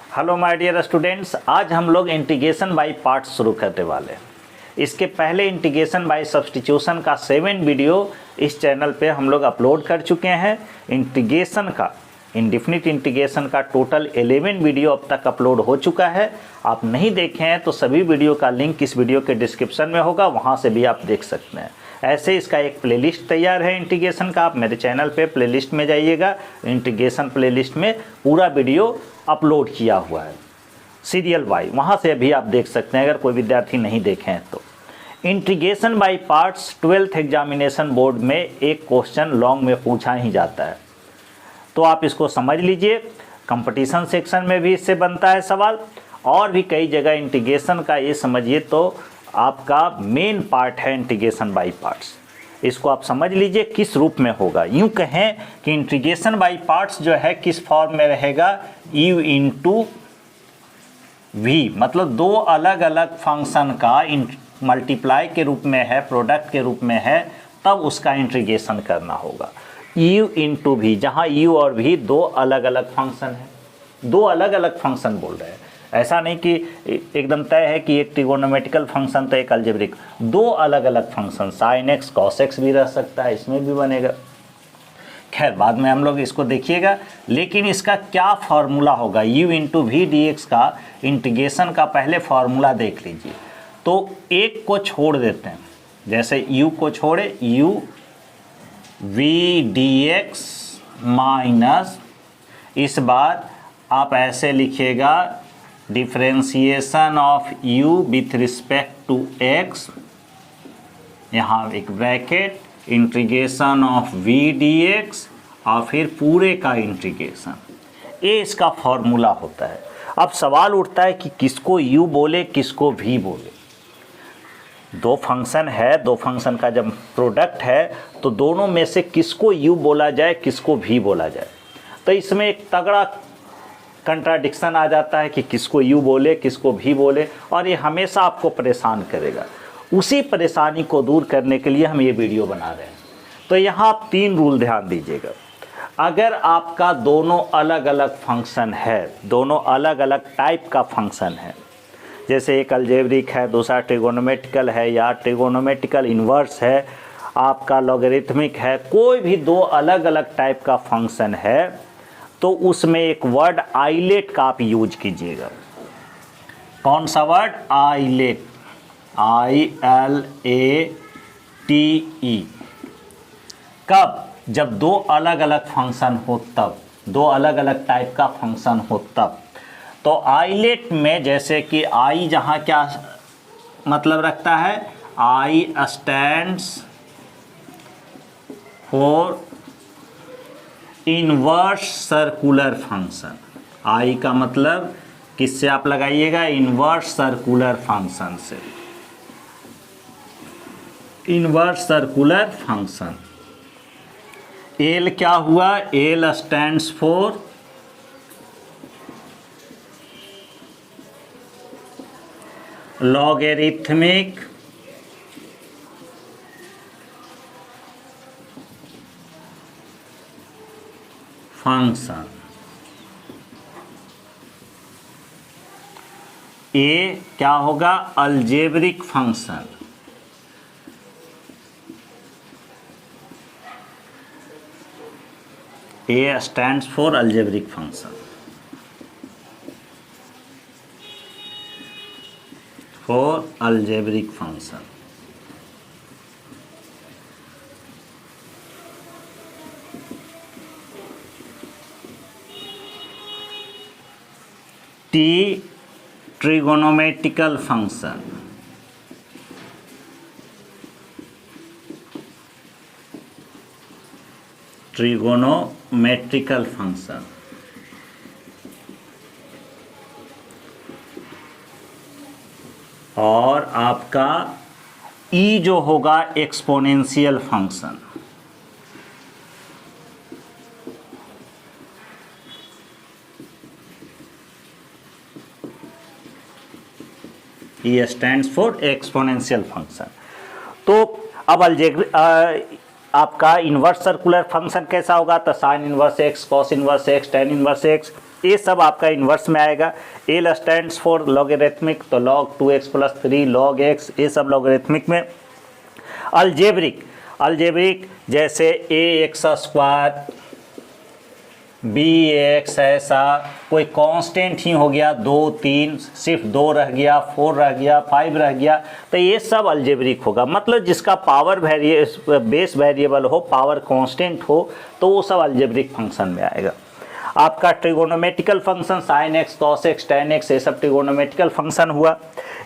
Hello my dear students, आज हम लोग इंटीग्रेशन बाय पार्ट्स शुरू करने वाले हैं। इसके पहले इंटीग्रेशन बाय सब्स्टिट्यूशन का 7 वीडियो इस चैनल पे हम लोग अपलोड कर चुके हैं। इंटीग्रेशन का इंडेफिनिट इंटीग्रेशन का टोटल 11 वीडियो अब तक अपलोड हो चुका है। आप नहीं देखे हैं तो सभी वीडियो का लिंक इस वीडियो के डिस्क्रिप्शन में होगा, वहाँ से भी आप देख सकते हैं। ऐसे इसका एक प्लेलिस्ट तैयार है इंटीग्रेशन का, आप मेरे चैनल पे प्लेलिस्ट में जाइएगा। इंटीग्रेशन प्लेलिस्ट में पूरा वीडियो अपलोड किया हुआ है सीरियल वाइज, वहाँ से अभी आप देख सकते हैं अगर कोई विद्यार्थी नहीं देखे हैं तो। Integration by parts 12th examination board में एक क्वेश्चन लॉन्ग में पूछा ही जाता है, तो आप इसको समझ लीजिए। कंपटीशन सेक्शन में भी इससे बनता है सवाल, और भी कई जगह इंटीग्रेशन का ये समझिए तो आपका मेन पार्ट है इंटीग्रेशन बाय पार्ट्स। इसको आप समझ लीजिए किस रूप में होगा। यूँ कहें कि इंटीग्रेशन बाय पार्ट्स जो है किस फॉर्म में रहेगा, u इंटू वी, मतलब दो अलग अलग फंक्शन का मल्टीप्लाई के रूप में है, प्रोडक्ट के रूप में है, तब उसका इंटीग्रेशन करना होगा। u इंटू वी, जहाँ u और v दो अलग अलग फंक्शन है, दो अलग अलग फंक्शन बोल रहे हैं। ऐसा नहीं कि एकदम तय है कि एक ट्रिगोनोमेट्रिकल फंक्शन तो एक अलजेब्रिक, दो अलग अलग function sine x cos x भी रह सकता है, इसमें भी बनेगा। खैर बाद में हम लोग इसको देखिएगा, लेकिन इसका क्या फार्मूला होगा u into v d x का इंटीग्रेशन का पहले फार्मूला देख लीजिए। तो एक को छोड़ देते हैं, जैसे u को छोड़े u v d x minus, इस बार आप ऐसे लिखिएगा differentiation of u with respect to x, यहाँ एक bracket, integration of v dx और फिर पूरे का इंटीग्रेशन, ये इसका फॉर्मूला होता है। अब सवाल उठता है कि किसको u बोले किसको v बोले। दो फंक्शन है, दो फंक्शन का जब प्रोडक्ट है तो दोनों में से किसको u बोला जाए किसको v बोला जाए, तो इसमें एक तगड़ा कंट्राडिक्शन आ जाता है कि किसको u बोले किसको v बोले, और ये हमेशा आपको परेशान करेगा। उसी परेशानी को दूर करने के लिए हम ये वीडियो बना रहे हैं। तो यहाँ आप 3 रूल ध्यान दीजिएगा। अगर आपका दोनों अलग अलग फंक्शन है, दोनों अलग अलग टाइप का फंक्शन है, जैसे एक अलजेब्रिक है दूसरा ट्रिगोनोमेट्रिकल है या ट्रिगोनोमेट्रिकल इन्वर्स है, आपका लॉगरिथमिक है, कोई भी दो अलग अलग टाइप का फंक्शन है, तो उसमें एक वर्ड आइलेट का आप यूज कीजिएगा। कौन सा वर्ड? Islet, ILATE। कब? जब दो अलग अलग फंक्शन हो तब, दो अलग अलग टाइप का फंक्शन हो तब। तो आइलेट में जैसे कि I जहाँ क्या मतलब रखता है, I stands for inverse circular function. I का मतलब किससे आप लगाइएगा? इनवर्स सर्कुलर फंक्शन से, इनवर्स सर्कुलर फंक्शन। L क्या हुआ? L stands for logarithmic function. A क्या होगा? Algebraic function. A stands for algebraic function, for algebraic function। T trigonometrical function, trigonometrical function. और आपका E जो होगा exponential function. E stands for exponential function. तो अब आपका इन्वर्स सर्कुलर फंक्शन कैसा होगा? तो sign inverse x, cos inverse x, tan inverse x, ये सब आपका इन्वर्स में आएगा। एल स्टैंड्स फॉर लॉगरिथमिक, तो log 2x + 3 log x, ये सब लॉगरिथमिक में। अलजेब्रिक जैसे ax² bx, ऐसा कोई कांस्टेंट ही हो गया, 2 3 सिर्फ 2 रह गया, 4 रह गया, 5 रह गया, तो ये सब अलजेब्रिक होगा। मतलब जिसका पावर बेस वेरिएबल हो, पावर कांस्टेंट हो, तो वो सब अलजेब्रिक फंक्शन में आएगा। आपका trigonometrical function sin x, cos x, tan x, ये सब ट्रिगोनोमेट्रिकल फंक्शन हुआ।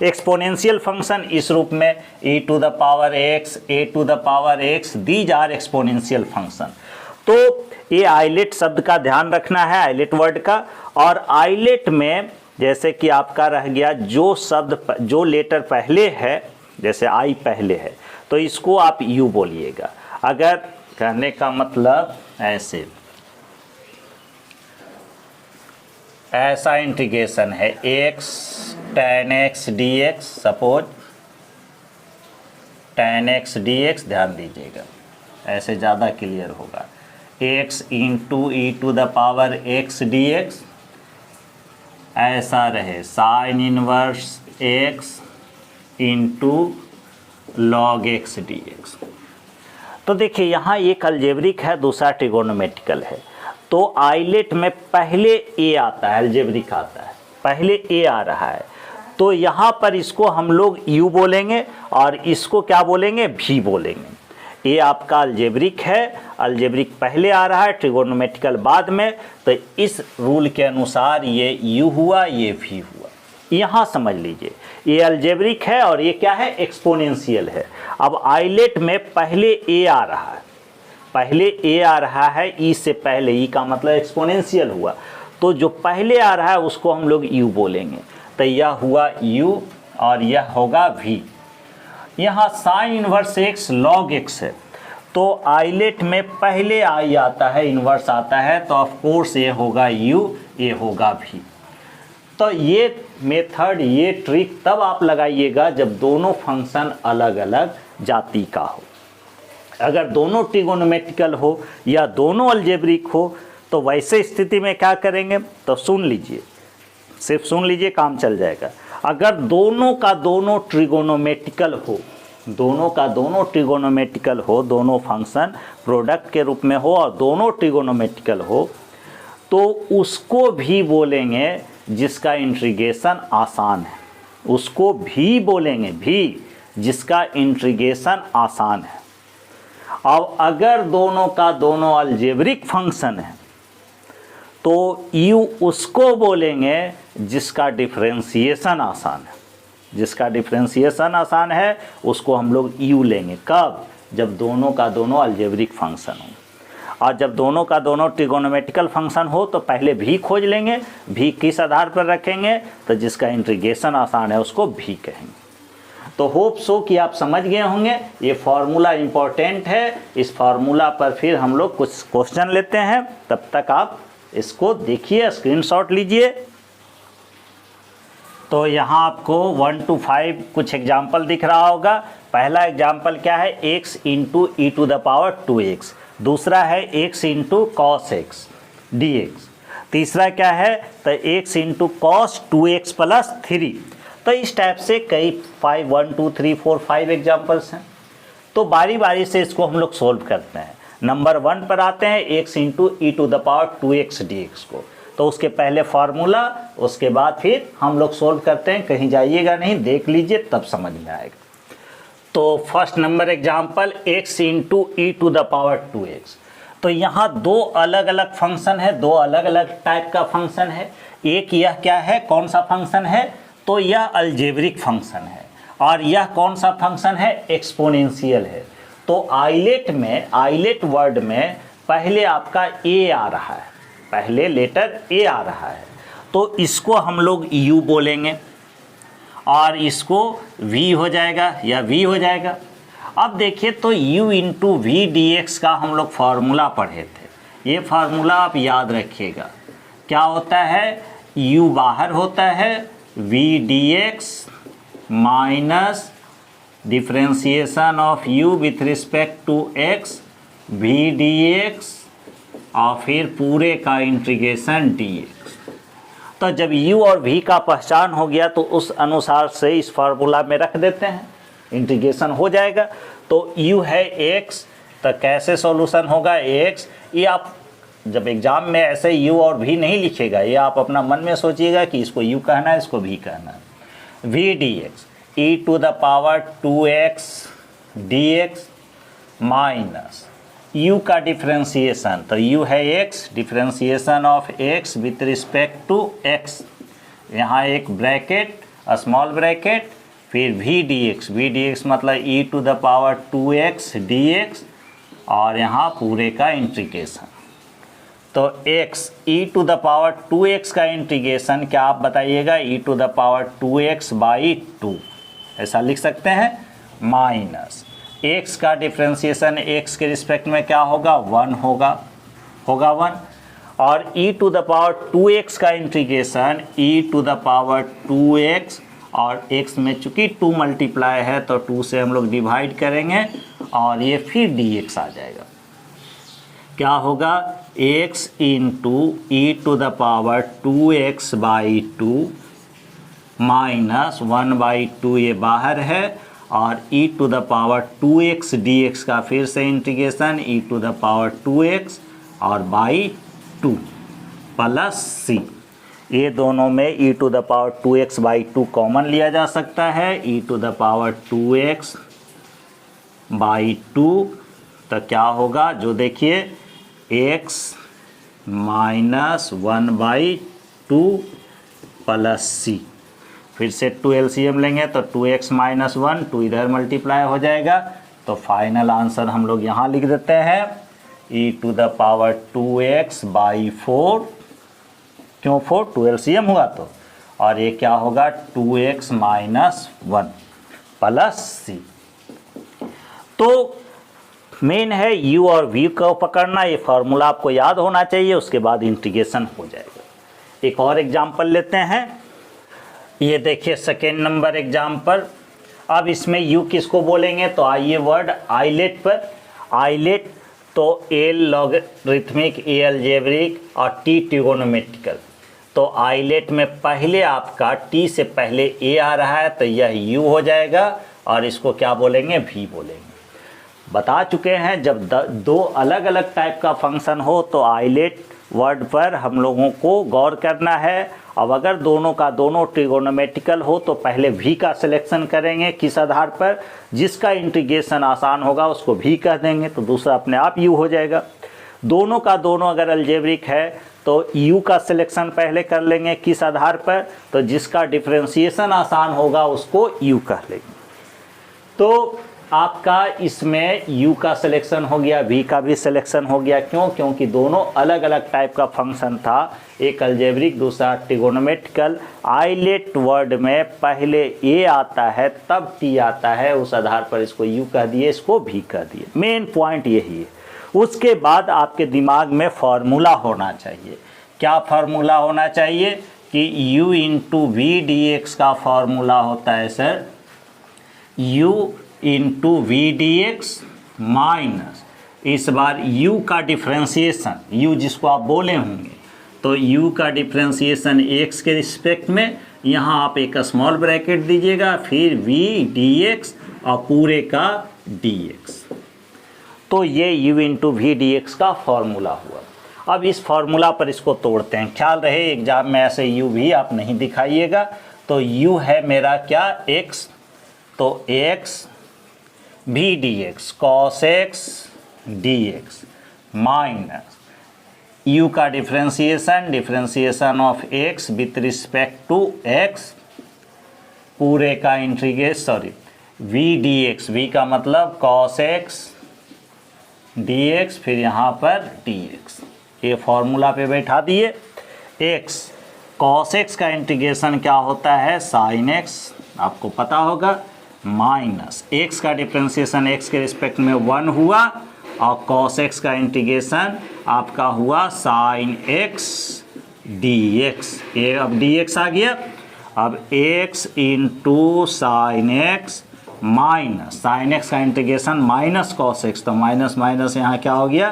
एक्सपोनेंशियल फंक्शन इस रूप में e⁻x, a⁻x, these are exponential function. तो ये आइलेट शब्द का ध्यान रखना है, आइलेट वर्ड का। और आइलेट में जैसे कि आपका रह गया जो शब्द जो लेटर पहले है, जैसे आई पहले है, तो इसको आप यू बोलिएगा। अगर कहने का मतलब ऐसा इंटीग्रेशन है x tan x dx, suppose tan x dx, ध्यान दीजिएगा ऐसे ज़्यादा क्लियर होगा। x × e⁻x dx ऐसा रहे sin inverse x × log x dx। तो देखिए यहाँ एक अलजेब्रिक है, दूसरा ट्रिगोनोमेट्रिकल है। तो आइलेट में पहले ए आता है, अलजेब्रिक आता है, पहले ए आ रहा है, तो यहाँ पर इसको हम लोग यू बोलेंगे और इसको क्या बोलेंगे, भी बोलेंगे। ये आपका अलजेब्रिक है, अलजेब्रिक पहले आ रहा है, ट्रिगोनोमेट्रिकल बाद में, तो इस रूल के अनुसार ये यू हुआ, ये भी हुआ। यहाँ समझ लीजिए ये अलजेब्रिक है और ये क्या है, एक्सपोनेंशियल है। अब आइलेट में पहले ए आ रहा है, पहले ए आ रहा है, ई से पहले, ई का मतलब एक्सपोनेंशियल हुआ, तो जो पहले आ रहा है उसको हम लोग यू बोलेंगे। तो यह हुआ यू और यह होगा भी। यहाँ sin inverse x log x है, तो आइलेट में पहले आई आता है, इन्वर्स आता है, तो ऑफ कोर्स ये होगा u, ये होगा भी। तो ये मेथड, ये ट्रिक तब आप लगाइएगा जब दोनों फंक्शन अलग अलग जाति का हो। अगर दोनों ट्रिगोनोमेट्रिकल हो या दोनों अलजेब्रिक हो, तो वैसे स्थिति में क्या करेंगे, तो सुन लीजिए, सिर्फ सुन लीजिए, काम चल जाएगा। अगर दोनों का दोनों ट्रिगोनोमेट्रिकल हो, दोनों का दोनों ट्रिगोनोमेट्रिकल हो, दोनों फंक्शन प्रोडक्ट के रूप में हो और दोनों ट्रिगोनोमेट्रिकल हो, तो उसको भी बोलेंगे जिसका इंटीग्रेशन आसान है, उसको भी बोलेंगे, भी जिसका इंटीग्रेशन आसान है। अब अगर दोनों का दोनों अलजेब्रिक फंक्शन है, तो यू उसको बोलेंगे जिसका डिफरेंशिएशन आसान है, जिसका डिफरेंशिएशन आसान है उसको हम लोग यू लेंगे। कब, जब दोनों का दोनों अलजेब्रिक फंक्शन हो। और जब दोनों का दोनों ट्रिगोनोमेट्रिकल फंक्शन हो तो पहले भी खोज लेंगे, भी किस आधार पर रखेंगे, तो जिसका इंटीग्रेशन आसान है उसको भी कहेंगे। तो होप सो कि आप समझ गए होंगे, ये फार्मूला इम्पॉर्टेंट है। इस फार्मूला पर फिर हम लोग कुछ क्वेश्चन लेते हैं, तब तक आप इसको देखिए, स्क्रीनशॉट लीजिए। तो यहाँ आपको 1 to 5 कुछ एग्जाम्पल दिख रहा होगा। पहला एग्जाम्पल क्या है, x × e⁻2x, दूसरा है x × cos x dx, तीसरा क्या है, तो x × cos 2x + 3। तो इस टाइप से कई 1 2 3 4 5 एग्जाम्पल्स हैं। तो बारी बारी से इसको हम लोग सोल्व करते हैं। नंबर 1 पर आते हैं, x × e⁻2x dx को। तो उसके पहले फार्मूला, उसके बाद फिर हम लोग सोल्व करते हैं। कहीं जाइएगा नहीं, देख लीजिए तब समझ में आएगा। तो first number example, x × e⁻2x। तो यहाँ दो अलग अलग फंक्शन है, दो अलग अलग टाइप का फंक्शन है। एक यह क्या है, कौन सा फंक्शन है, तो यह अलजेब्रिक फंक्शन है, और यह कौन सा फंक्शन है, एक्सपोनेंशियल है। तो आइलेट में, आइलेट वर्ड में पहले आपका ए आ रहा है, पहले लेटर ए आ रहा है, तो इसको हम लोग यू बोलेंगे और इसको वी हो जाएगा या वी हो जाएगा। अब देखिए, तो u × v dx का हम लोग फार्मूला पढ़े थे। ये फार्मूला आप याद रखिएगा, क्या होता है, u बाहर होता है, v dx minus differentiation of u with respect to x v dx और फिर पूरे का इंटीग्रेशन dx। तो जब u और v का पहचान हो गया तो उस अनुसार से इस फार्मूला में रख देते हैं, इंटीग्रेशन हो जाएगा। तो u है x, तो कैसे सॉल्यूशन होगा x, ये आप जब एग्जाम में ऐसे u और v नहीं लिखेगा, ये आप अपना मन में सोचिएगा कि इसको u कहना है, इसको v कहना है। v dx e to the power 2x dx minus u का डिफ्रेंसिएशन, तो u है x, differentiation of x with respect to x, यहाँ एक ब्रैकेट स्मॉल ब्रैकेट, फिर v dx मतलब e to the power 2x dx और यहाँ पूरे का इंटीग्रेशन। तो x e to the power 2x का इंटीग्रेशन क्या आप बताइएगा, e to the power 2x by 2 ऐसा लिख सकते हैं, माइनस x का डिफ्रेंसिएशन x के रिस्पेक्ट में क्या होगा, 1 होगा 1, और e to the power 2x का integration e to the power 2x, और x में चूँकि 2 मल्टीप्लाई है तो 2 से हम लोग डिवाइड करेंगे और ये फिर dx आ जाएगा। क्या होगा, x into e to the power 2x by 2 minus 1/2, ये बाहर है, और e to the power 2x dx का फिर से integration e to the power 2x और बाई 2 प्लस c, ये दोनों में e to the power 2x by 2 common लिया जा सकता है, e to the power 2x by 2, तो क्या होगा, जो देखिए x माइनस 1/2 प्लस c, फिर से 2 LCM लेंगे तो 2x माइनस 1, 2 इधर मल्टीप्लाई हो जाएगा, तो फाइनल आंसर हम लोग यहाँ लिख देते हैं e to the power 2x by 4, क्यों 4, 2 LCM हुआ तो, और ये क्या होगा 2x माइनस 1 प्लस c। तो मेन है u और v को पकड़ना, ये फार्मूला आपको याद होना चाहिए, उसके बाद इंटीग्रेशन हो जाएगा। एक और एग्जाम्पल लेते हैं, ये देखिए सेकेंड नंबर एग्जाम्पल। अब इसमें u किसको बोलेंगे, तो आइए वर्ड आइलेट पर, आइलेट तो a लॉगरिथमिक, a अलजेब्रिक और t ट्रिगोनोमेट्रिकल। तो आइलेट में पहले आपका t से पहले a आ रहा है तो यह u हो जाएगा, और इसको क्या बोलेंगे, v बोलेंगे। बता चुके हैं जब दो अलग अलग टाइप का फंक्शन हो तो आइलेट वर्ड पर हम लोगों को गौर करना है। अब अगर दोनों का दोनों ट्रिगोनोमेट्रिकल हो तो पहले v का सिलेक्शन करेंगे, किस आधार पर, जिसका इंटीग्रेशन आसान होगा उसको v कह देंगे, तो दूसरा अपने आप u हो जाएगा। दोनों का दोनों अगर अलजेब्रिक है तो u का सिलेक्शन पहले कर लेंगे, किस आधार पर, तो जिसका डिफ्रेंसिएशन आसान होगा उसको u कह लेंगे। तो आपका इसमें u का सिलेक्शन हो गया, v का भी सिलेक्शन हो गया, क्यों, क्योंकि दोनों अलग अलग टाइप का फंक्शन था, एक अलजेब्रिक दूसरा ट्रिगोनोमेट्रिकल। आइलेट वर्ड में पहले a आता है तब t आता है, उस आधार पर इसको u कह दिए, इसको v कह दिए। मेन पॉइंट यही है। उसके बाद आपके दिमाग में फार्मूला होना चाहिए। क्या फार्मूला होना चाहिए कि u into v d x का फार्मूला होता है sir u into v d x minus, इस बार u का डिफ्रेंसिएशन, u जिसको आप बोले होंगे, तो u का डिफ्रेंसिएशन x के रिस्पेक्ट में, यहाँ आप एक स्मॉल ब्रैकेट दीजिएगा, फिर v dx और पूरे का dx। तो ये u into v d x का फॉर्मूला हुआ। अब इस फॉर्मूला पर इसको तोड़ते हैं। ख्याल रहे एग्जाम में ऐसे u भी आप नहीं दिखाइएगा। तो u है मेरा क्या, x, तो x v dx cos x dx minus u का differentiation, differentiation of x with respect to x, पूरे का इंटीग्रेशन, v dx, v का मतलब cos x dx, फिर यहाँ पर dx, ये फॉर्मूला पे बैठा दिए। x cos x का इंटीग्रेशन क्या होता है, sin x, आपको पता होगा, माइनस x का डिफ्रेंसिएशन x के रिस्पेक्ट में 1 हुआ, और cos x का इंटीग्रेशन आपका हुआ sin x dx, ये अब dx आ गया। अब x into sine x minus, sine x का इंटीग्रेशन माइनस cos x, तो माइनस माइनस यहाँ क्या हो गया,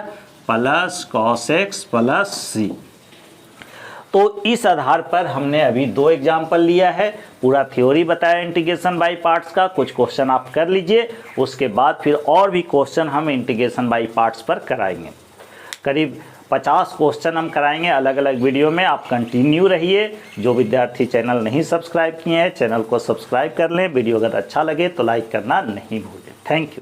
plus cos x plus c। तो इस आधार पर हमने अभी 2 एग्जाम्पल लिया है, पूरा थ्योरी बताया इंटीग्रेशन बाय पार्ट्स का। कुछ क्वेश्चन आप कर लीजिए, उसके बाद फिर और भी क्वेश्चन हम इंटीग्रेशन बाय पार्ट्स पर कराएंगे। करीब 50 क्वेश्चन हम कराएंगे अलग अलग वीडियो में। आप कंटिन्यू रहिए। जो विद्यार्थी चैनल नहीं सब्सक्राइब किए हैं, चैनल को सब्सक्राइब कर लें। वीडियो अगर अच्छा लगे तो लाइक करना नहीं भूलें। Thank you.